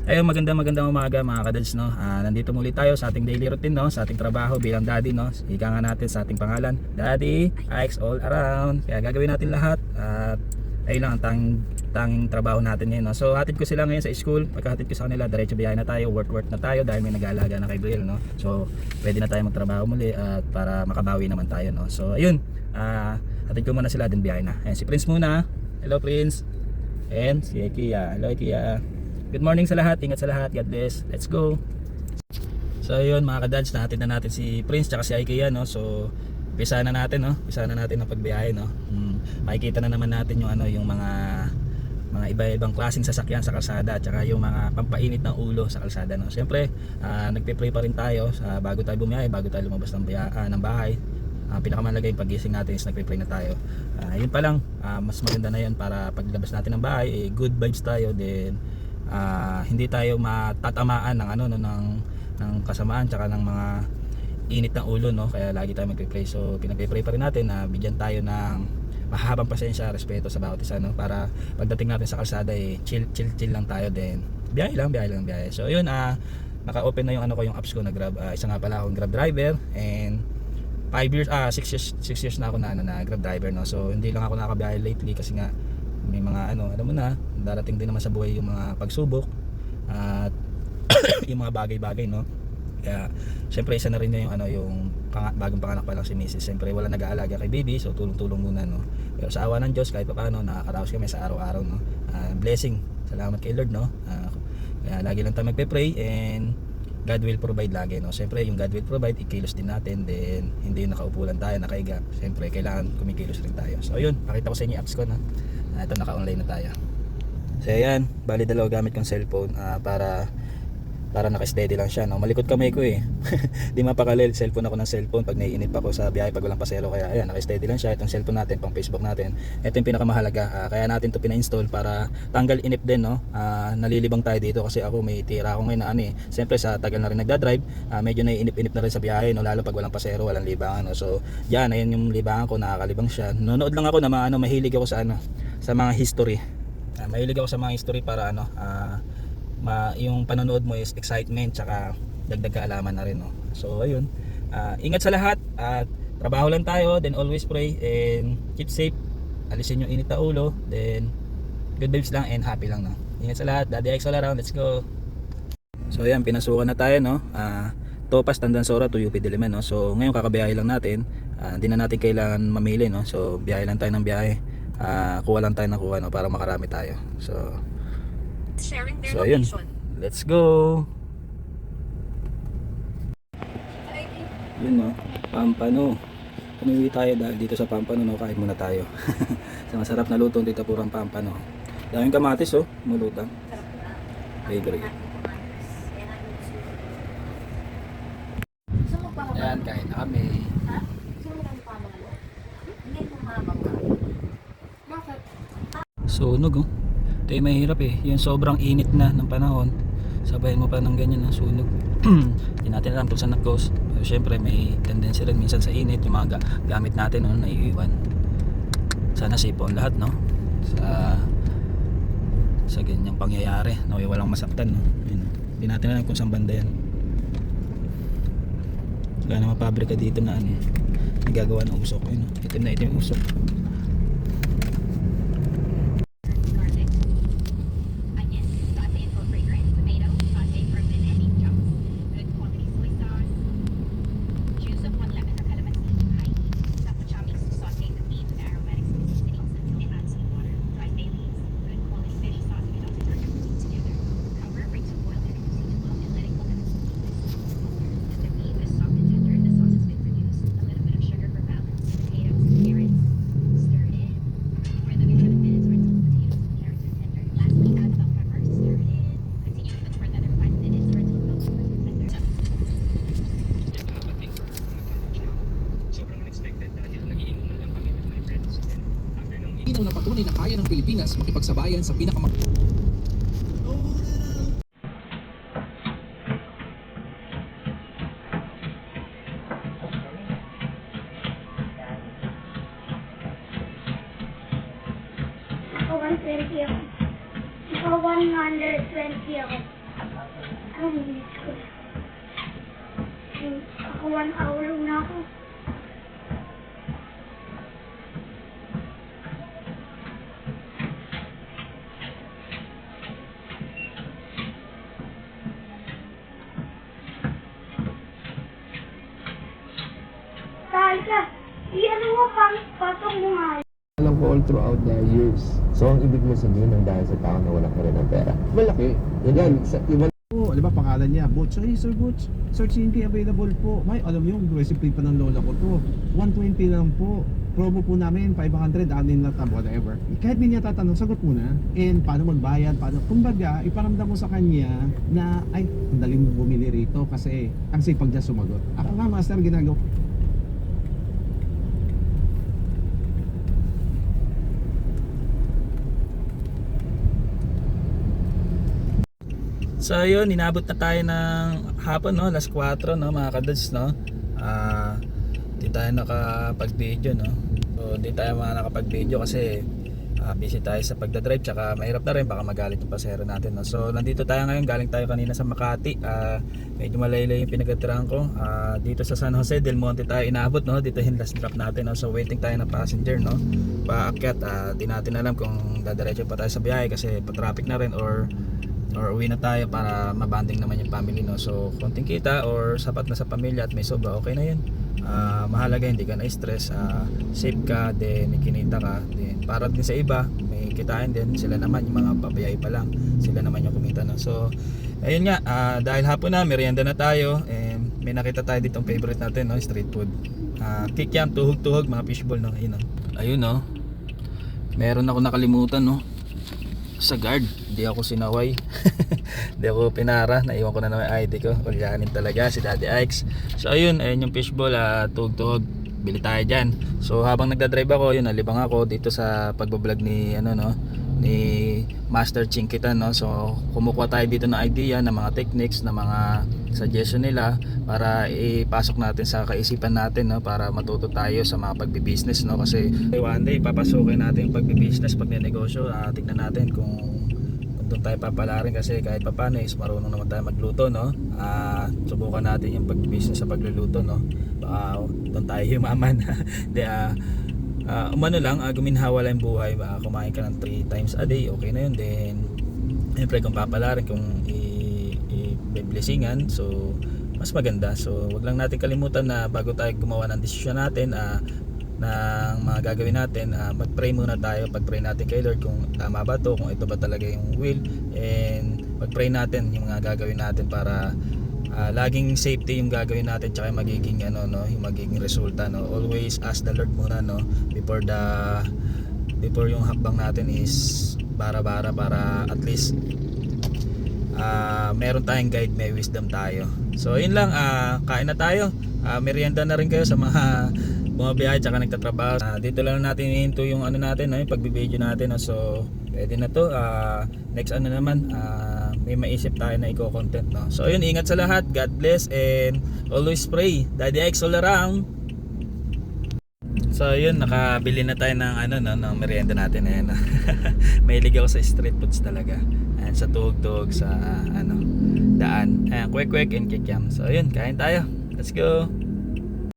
Ayun, magandang umaga mga kadads, no. Nandito muli tayo sa ating daily routine, no, sa ating trabaho bilang daddy, no. Ika nga natin sa ating pangalan, Daddy Ike's all around. Kaya gagawin natin lahat at ayun lang ang tanging trabaho natin ngayon, no. So hatid ko sila ngayon sa school. Pagkahatid ko sa kanila, diretso biyahe na tayo, work na tayo dahil may nag-aalaga na kay Briel, no. So pwede na tayo magtrabaho muli at para makabawi naman tayo, no. So ayun, hatid ko muna sila, din biyahe na. Ayan, si Prince muna. Hello Prince. And si Kia. Hello Kia. Good morning sa lahat, ingat sa lahat, God bless. Let's go. So ayun mga kadads, nahatid na natin si Prince tsaka si Ikea, no. So umpisa na natin, no. Umpisa na natin ang pagbiyahe, no. Makikita na naman natin yung yung mga iba-ibang klaseng sasakyan sa kalsada tsaka yung mga pampainit ng ulo sa kalsada, no. Siyempre, nagpe-pray pa rin tayo bago tayo bumiyahe, bago tayo lumabas ng bahay. Pinakamahalaga yung pagising natin is nagpe-pray na tayo. Yun pa lang, mas maganda na yun para paglabas natin ng bahay, good vibes tayo, then hindi tayo matatamaan ng ng kasamaan tsaka ng mga init ng ulo, no. Kaya lagi tayo magpe-pray. So pinagpe-pray pa rin natin na bigyan tayo ng mahabang pasensya, respeto sa bawat isa, no, para pagdating natin sa kalsada chill lang tayo, din biyahe lang. So yun, naka-open na yung yung apps ko na Grab. Isa nga pala akong Grab driver, and 6 years na ako na Grab driver, no. So hindi lang ako nakabiyahe lately kasi nga may mga alam mo na, darating din naman sa buhay yung mga pagsubok at yung mga bagay-bagay, no. Kaya syempre isa na rin yung yung bagong panganak pa lang si Mrs. Syempre wala nag-aalaga kay baby, so tulong-tulong muna, no. Pero sa awa ng Diyos kahit paano nakakaraos kami sa araw-araw, no. Blessing, salamat kay Lord, no. Kaya lagi lang tayo magpe-pray and God will provide lagi, no. Siyempre yung God will provide, ikilos din natin, then hindi yung nakaupo lang tayo, nakaiga. Siyempre kailangan kumikilos rin tayo. So ayun, pakita ko sa inyo yung apps ko, no. Ito, naka-online na tayo. So ayan, bali dalawa gamit kong cellphone para naka-steady lang siya, no. Malikot kamay ko di mapakalil, cellphone ako ng cellphone pag naiinip ako sa biyahe pag walang pasero. Kaya ayan, naka-steady lang siya. Itong cellphone natin, pang Facebook natin, ito yung pinakamahalaga. Kaya natin to pina-install para tanggal inip din, no. Nalilibang tayo dito kasi ako may tira ako ngayon na siyempre sa tagal na rin nagdadrive, medyo naiinip-inip na rin sa biyahe, no, lalo pag walang pasero, walang libangan, no. So yan, ayan yung libangan ko, nakakalibang siya. Nonood lang ako na mahilig ako sa mga history. Mahilig ako sa mga history para yung panonood mo is excitement tsaka dagdag kaalaman na rin, no. So ayun, ingat sa lahat at trabaho lang tayo, then always pray and keep safe. Alisin yung init na ulo, then good vibes lang and happy lang, no. Ingat sa lahat, Daddy Ike's all around, let's go. So ayan, pinasukan na tayo, no. Topas, Tandansora to UP Diliman, no. So ngayon kakabiyahe lang natin, hindi na natin kailangan mamili, no. So biyahe lang tayo ng biyahe, kuha lang tayo ng kuha, no, para makarami tayo. So ayun, let's go. Yun, no, Pampano. Umuwi tayo dahil dito sa Pampano, no, kain muna tayo. Sa masarap na luto dito, purang Pampano. Daming kamatis, mulutang. Favorite. Yan, kain na kami. Sunog, ito yung mahirap yung sobrang init na ng panahon, sabayan mo pa ng ganyan ng sunog. Hindi natin alam kung saan nag-cause, pero syempre may tendency rin minsan sa init yung mga gamit natin, naiiwan. Sana safe on lahat, no, sa ganyang pangyayari, walang masaktan, no. Hindi natin alam kung saan banda yan. Wala naman pabrika dito na nagagawa ng usok, itim na itim yung usok. Ang napatunay na kaya ng Pilipinas makipagsabayan sa Ako 120 ako. Diyos ko. Ako 1 hour na ako. Taisa, i-ano mo pasok mo nga. Alam ko all throughout the years. So, ang ibig mo sabihin ng dahil sa tao na wala ka rin ng pera? Malaki. Yan, sa iba po, alam ba pangalan niya, Butch. Ay, Sir Butch, Sir Chinky available po. May, alam niyo, yung recipe pa ng lola ko to. 120 lang po. Promo po namin, 500, anin na tab, whatever. Kahit hindi niya tatanong, sagot mo na. And paano magbayad, paano. Kumbaga, iparamdam mo sa kanya na, ay, ang dali mo bumili rito kasi ang sipag niya sumagot. Ako nga, master, ginagawa. So yun, inabot na tayo ng hapon, no? Last 4, no, mga kadudes, no? Di tayo nakapag-video, no? So di tayo mga nakapag-video kasi busy tayo sa pagdadrive, tsaka mahirap na rin, baka magalit yung pasero natin, no? So nandito tayo ngayon, galing tayo kanina sa Makati. Medyo malaylay yung pinagtirahan ko. Dito sa San Jose del Monte tayo inabot, no? Dito yung last drop natin, no? So waiting tayo ng passenger, no? Paakyat, di natin alam kung dadiretso pa tayo sa biyahe kasi pa-traffic na rin or uwi na tayo para mabanding naman yung family, no? So konting kita or sapat na sa pamilya at may sobra, okay na yun. Mahalaga hindi ka na stress, safe ka, then ikinita ka, then para din sa iba may kitain din sila naman, yung mga papayay pa lang sila naman yung kumita, no? So ayun nga, dahil hapon na, merienda na tayo, and may nakita tayo ditong favorite natin, no? Street food, kikiam, tuhog-tuhog, mga fishball, no? Ayun, no? Ayun, no? Meron ako nakalimutan, no? Sa guard, hindi ako sinaway. Hindi ako pinara, naiwan ko na naman ID ko. Ulyanin talaga si Daddy Ike's. So ayun yung fishball, tuhog-tuhog, bili tayo dyan. So habang nagdadrive ako, yun, nalibang ako dito sa pagbablog ni ni Master Chinkitan, no? So kumukuha tayo dito ng idea, ng mga techniques, ng mga suggestion nila para ipasok natin sa kaisipan natin, no? Para matuto tayo sa mga pagbi-business, no? Kasi one day papasukin natin yung pagbi-business, pag-negosyo, tignan natin kung doon tayo papalarin kasi kahit papano is marunong naman tayo magluto, no? Subukan natin yung pag-business sa pagluluto, no? Doon tayo yumaman. Umano lang, guminhawa lang yung buhay, kumain ka ng 3 times a day, okay na yun. Then siyempre kung papalarin, kung i-blessingan, so mas maganda. So wag lang natin kalimutan na bago tayo gumawa ng desisyon natin, ng mga gagawin natin, mag-pray muna tayo. Pag-pray natin kay Lord kung tama ba to, kung ito ba talaga yung will, and pag-pray natin yung mga gagawin natin para laging safety yung gagawin natin, tsaka yung magiging yung magiging resulta, no? Always ask the Lord muna, no? Before yung hakbang natin is bara-bara, para at least meron tayong guide, may wisdom tayo. So yun lang, kain na tayo, merienda na rin kayo sa mga bumabiyahe tsaka nagtatrabaho. Dito lang natin ihinto yung natin, no? Yung pagbibideo natin, no? So pwede na to. Next naman, may maisip tayo na i-content, no? So yun, ingat sa lahat, God bless, and always pray. Daddy X all around. So yun, nakabili na tayo ng ng merienda natin, ayan. Mahilig ako sa street foods talaga. Ayan, sa tuhog-tuhog, sa daan. Ayan, kwek-kwek and kikiam. So yun, kain tayo. Let's go.